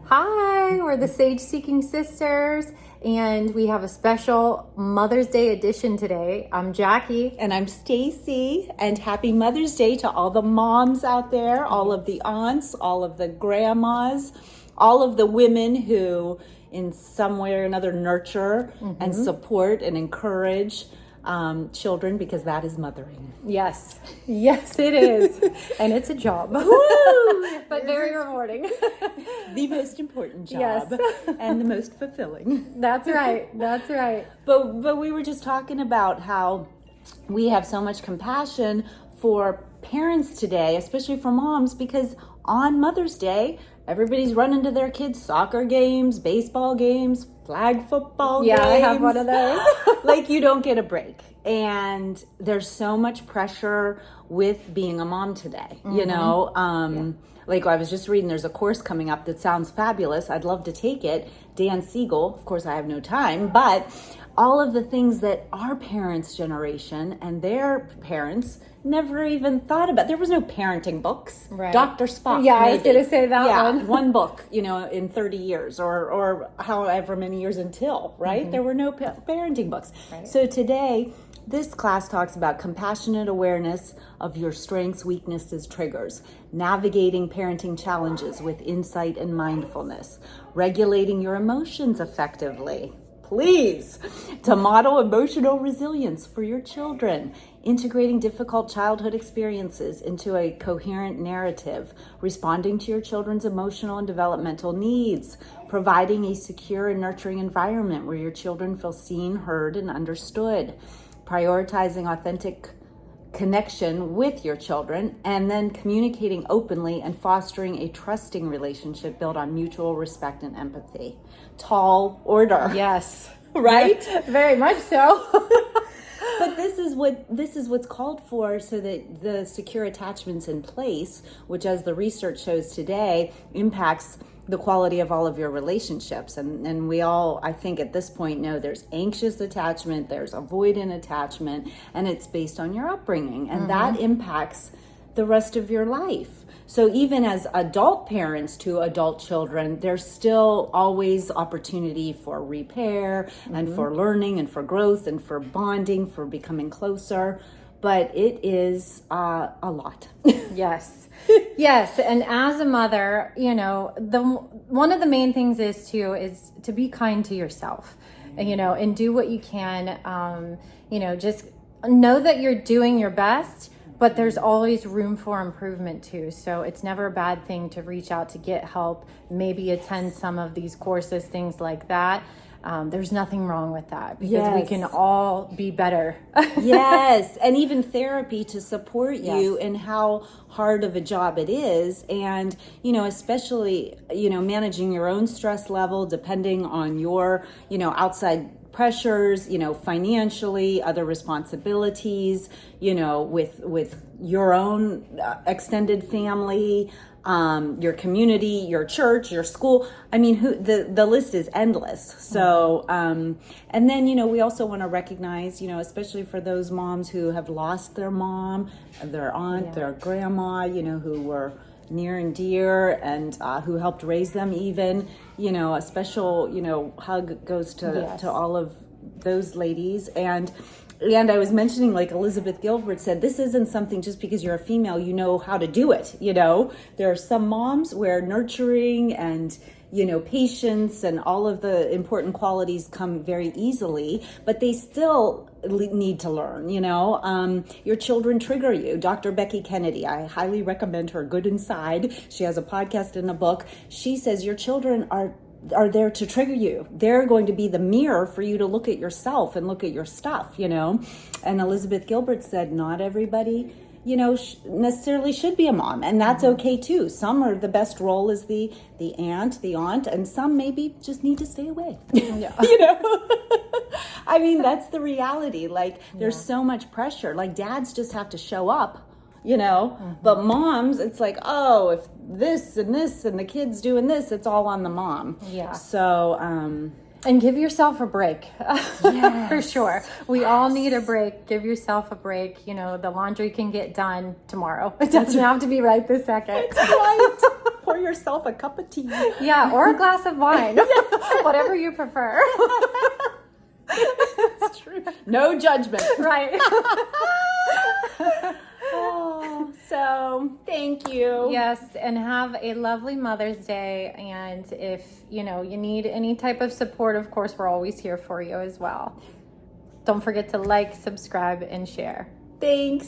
Hi, we're the Sage Seeking Sisters, and we have a special Mother's Day edition today. I'm Jackie. And I'm Stacy, and happy Mother's Day to all the moms out there, all of the aunts, all of the grandmas, all of the women who in some way or another nurture and support and encourage children, because that is mothering. Yes, it is. And it's a job, but very rewarding. The most important job and the most fulfilling. That's right. But we were just talking about how we have so much compassion for parents today, especially for moms, because on Mother's Day, everybody's running to their kids' soccer games, baseball games, flag football games. Yeah, I have one of those. Like, you don't get a break. And there's so much pressure with being a mom today, you know? Like, I was just reading, there's a course coming up that sounds fabulous. I'd love to take it. Dan Siegel, of course, I have no time, but all of the things that our parents' generation and their parents never even thought about. There was no parenting books. Right. Dr. Spock. Yeah, maybe. I was going to say that one. One book, you know, in 30 years or however many years until, right? There were no parenting books. Right. So today, this class talks about compassionate awareness of your strengths, weaknesses, triggers, navigating parenting challenges with insight and mindfulness, regulating your emotions effectively, please, to model emotional resilience for your children, integrating difficult childhood experiences into a coherent narrative, responding to your children's emotional and developmental needs, providing a secure and nurturing environment where your children feel seen, heard, and understood, prioritizing authentic connection with your children, and then communicating openly and fostering a trusting relationship built on mutual respect and empathy. Tall order. Yes. Right? Very much so. But this is what's called for, so that the secure attachments in place, which, as the research shows today, impacts the quality of all of your relationships. And we all, I think at this point, know there's anxious attachment, there's avoidant attachment, and it's based on your upbringing. And that impacts the rest of your life. So even as adult parents to adult children, there's still always opportunity for repair and for learning and for growth and for bonding, for becoming closer. But it is a lot. Yes. And as a mother, you know, one of the main things is to be kind to yourself, you know, and do what you can, you know, just know that you're doing your best, but there's always room for improvement too. So it's never a bad thing to reach out to get help, maybe attend some of these courses, things like that. There's nothing wrong with that, because we can all be better. Yes. And even therapy to support you in how hard of a job it is. And, you know, especially, you know, managing your own stress level, depending on your, you know, outside pressures, you know, financially, other responsibilities, you know, with your own extended family, your community, your church, your school. I mean, the list is endless. So, and then, you know, we also want to recognize, you know, especially for those moms who have lost their mom, their aunt, their grandma, you know, who were near and dear, and who helped raise them even, you know, a special, you know, hug goes to all of those ladies. And I was mentioning, like Elizabeth Gilbert said, this isn't something just because you're a female, you know how to do it. You know, there are some moms where nurturing and, you know, patience and all of the important qualities come very easily, but they still need to learn, you know. Your children trigger you. Dr. Becky Kennedy, I highly recommend her, Good Inside. She has a podcast and a book. She says your children are there to trigger you. They're going to be the mirror for you to look at yourself and look at your stuff, you know. And Elizabeth Gilbert said not everybody, you know, necessarily should be a mom, and that's okay too. Some are, the best role is the aunt, and some maybe just need to stay away. Yeah. You know, I mean, that's the reality. Like, there's so much pressure. Like, dads just have to show up, you know, but moms, it's like, oh, if this and the kid's doing this, it's all on the mom. Yeah. So, and give yourself a break. Yes. For sure. We all need a break. Give yourself a break. You know, the laundry can get done tomorrow. It doesn't have to be right this second. Right. pour yourself a cup of tea. Yeah, or a glass of wine, whatever you prefer. It's true. No judgment. Right. Oh, so thank you. Yes, and have a lovely Mother's Day. And if you need any type of support, of course, we're always here for you as well. Don't forget to like, subscribe, and share. Thanks.